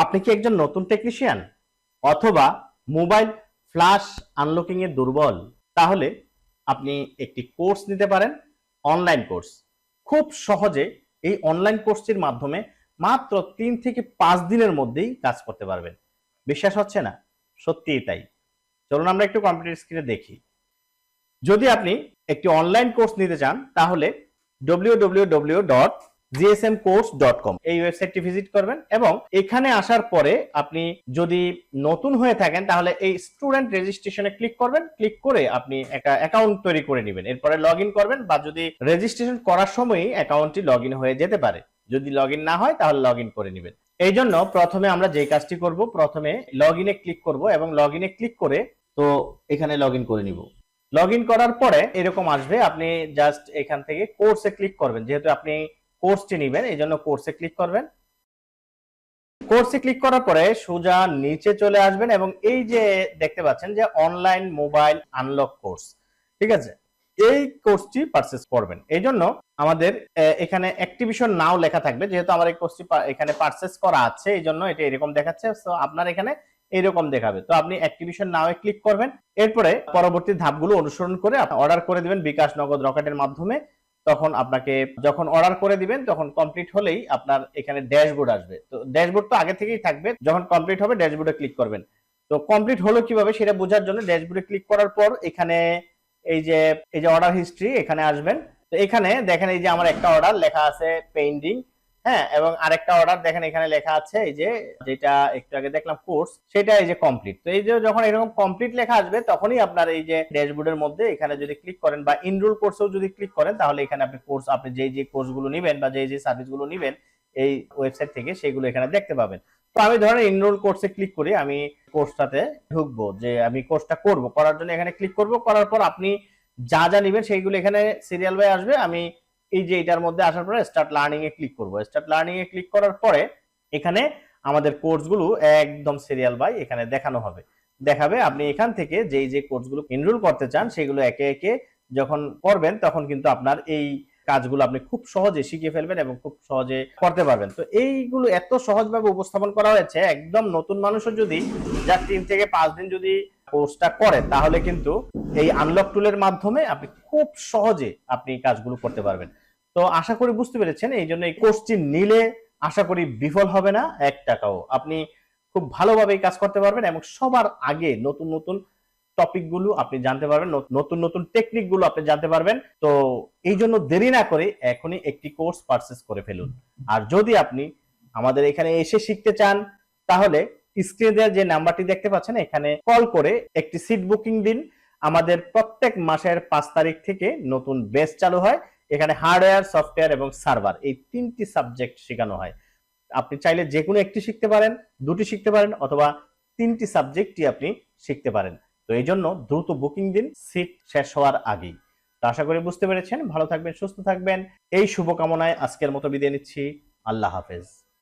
আপনি কি একজন নতুন টেকনিশিয়ান অথবা মোবাইল ফ্ল্যাশ আনলকিং এ দুর্বল? তাহলে আপনি একটি কোর্স নিতে পারেন, অনলাইন কোর্স। খুব সহজে এই অনলাইন কোর্সটির মাধ্যমে মাত্র ৩ থেকে ৫ দিনের মধ্যেই কাজ করতে পারবেন। বিশ্বাস হচ্ছে না? সত্যিই তাই। চলুন আমরা একটু কম্পিউটার স্ক্রিনে দেখি। যদি আপনি একটি অনলাইন কোর্স নিতে চান তাহলে www.gsmcourse.com এই ওয়েবসাইটটি ভিজিট করবেন এবং এখানে আসার পরে আপনি যদি নতুন হয়ে থাকেন তাহলে এই স্টুডেন্ট রেজিস্ট্রেশনে ক্লিক করবেন। ক্লিক করে আপনি একটা অ্যাকাউন্ট তৈরি করে নেবেন। এরপরে লগইন করবেন বা যদি রেজিস্ট্রেশন করার সময়ই অ্যাকাউন্টটি লগইন হয়ে যেতে পারে। যদি লগইন না হয় তাহলে লগইন করে নেবেন। এই জন্য প্রথমে আমরা যে কাজটি করব, প্রথমে লগইনে ক্লিক করব এবং লগইনে ক্লিক করে তো এখানে লগইন করে নিব। লগইন করার পরে এরকম আসবে, আপনি জাস্ট এখান থেকে কোর্সে ক্লিক করবেন। যেহেতু আপনি কোর্সটি নেবেন এই জন্য কোর্সে ক্লিক করবেন। কোর্সে ক্লিক করার পরে সোজা নিচে চলে আসবেন এবং এই যে দেখতে পাচ্ছেন যে অনলাইন মোবাইল আনলক কোর্স, ঠিক আছে, এই কোর্সটি পারচেজ করবেন। এই জন্য আমাদের এখানে অ্যাক্টিভেশন নাও লেখা থাকবে। যেহেতু আমার এই কোর্সটি এখানে পারচেজ করা আছে এই জন্য এটা এরকম দেখাচ্ছে। সো আপনার এখানে এইরকম দেখাবে। তো আপনি অ্যাক্টিভেশন নাও এ ক্লিক করবেন। এরপরে পরবর্তী ধাপগুলো অনুসরণ করে আপনি অর্ডার করে দিবেন বিকাশ, নগদ, রকেটের মাধ্যমে। তখন আপনাকে যখন অর্ডার করে দিবেন তখন কমপ্লিট হলেই আপনার এখানে ড্যাশবোর্ড আসবে। তো ড্যাশবোর্ড তো আগে থেকেই থাকবে, যখন কমপ্লিট হবে ড্যাশবোর্ডে ক্লিক করবেন। তো কমপ্লিট হলো কিভাবে সেটা বোঝার জন্য ড্যাশবোর্ডে ক্লিক করার পর এখানে এই যে অর্ডার হিস্ট্রি এখানে আসবেন। তো এখানে দেখেন এই যে আমার একটা অর্ডার লেখা আছে পেন্ডিং, হ্যাঁ, এবং আরেকটা অর্ডার দেখেন এখানে লেখা আছে এই যে যেটা একটু আগে দেখলাম কোর্স, সেটা এই যে কমপ্লিট। তো এই যে যখন এরকম কমপ্লিট লেখা আসবে তখনই আপনার এই যে ড্যাশবোর্ডের মধ্যে এখানে যদি ক্লিক করেন বা এনরোল কোর্সেও যদি ক্লিক করেন তাহলে এখানে আপনি কোর্স, আপনি যে কোর্সগুলো নেবেন বা যে সার্ভিসগুলো নেবেন এই ওয়েবসাইট থেকে সেগুলো এখানে দেখতে পাবেন। তো আমি ধরেন এনরোল কোর্সে ক্লিক করি, আমি কোর্সটাতে ঢুকবো, যে আমি কোর্সটা করব, করার জন্য এখানে ক্লিক করব। করার পর আপনি যা যা নেবেন সেইগুলো এখানে সিরিয়াল বাই আসবে। আমি এই যে এটার মধ্যে আসার পরে স্টার্ট লার্নিং এ ক্লিক করব। স্টার্ট লার্নিং এ ক্লিক করার পরে এখানে আমাদের কোর্সগুলো একদম সিরিয়াল বাই এখানে দেখাবে। আপনি এখান থেকে যে কোর্সগুলো এনরোল করতে চান সেগুলো একে একে যখন করবেন তখন কিন্তু আপনার এই কাজগুলো আপনি খুব সহজে শিখে ফেলবেন এবং খুব সহজে করতে পারবেন। তো এইগুলো এত সহজভাবে উপস্থাপন করা হয়েছে, একদম নতুন মানুষও যদি যা ৩ থেকে ৫ দিন যদি কোর্সটা করে তাহলে কিন্তু এই আনলক টুলের মাধ্যমে আপনি খুব সহজে আপনি কাজগুলো করতে পারবেন। তো আশা করি বুঝতে পেরেছেন। এই জন্য এই কোর্সটি নিলে আশা করি বিফল হবে না ১ টাকাও। আপনি খুব ভালোভাবে কাজ করতে পারবেন এবং সবার আগে নতুন নতুন টপিক গুলো আপনি জানতে পারবেন, নতুন নতুন টেকনিক গুলো আপনি জানতে পারবেন। তো এই জন্য দেরি না করে এখনই একটি কোর্স পারচেজ করে ফেলুন। আর যদি আপনি আমাদের এখানে এসে শিখতে চান তাহলে স্ক্রিনে দেওয়া যে নাম্বারটি দেখতে পাচ্ছেন এখানে কল করে একটি সিট বুকিং দিন। আমাদের প্রত্যেক মাসের ৫ তারিখ থেকে নতুন ব্যাচ চালু হয়। এখানে হার্ডওয়্যার, সফটওয়্যার এবং সার্ভার এই ৩টি সাবজেক্ট শেখানো হয়। আপনি চাইলে যে কোনো একটি শিখতে পারেন, দুটি শিখতে পারেন অথবা ৩টি সাবজেক্টই আপনি শিখতে পারেন। তো এই জন্য দ্রুত বুকিং দিন সিট শেষ হওয়ার আগেই। তো আশা করি বুঝতে পেরেছেন। ভালো থাকবেন, সুস্থ থাকবেন, এই শুভকামনায় আজকের মতো বিদায় নিচ্ছি। আল্লাহ হাফেজ।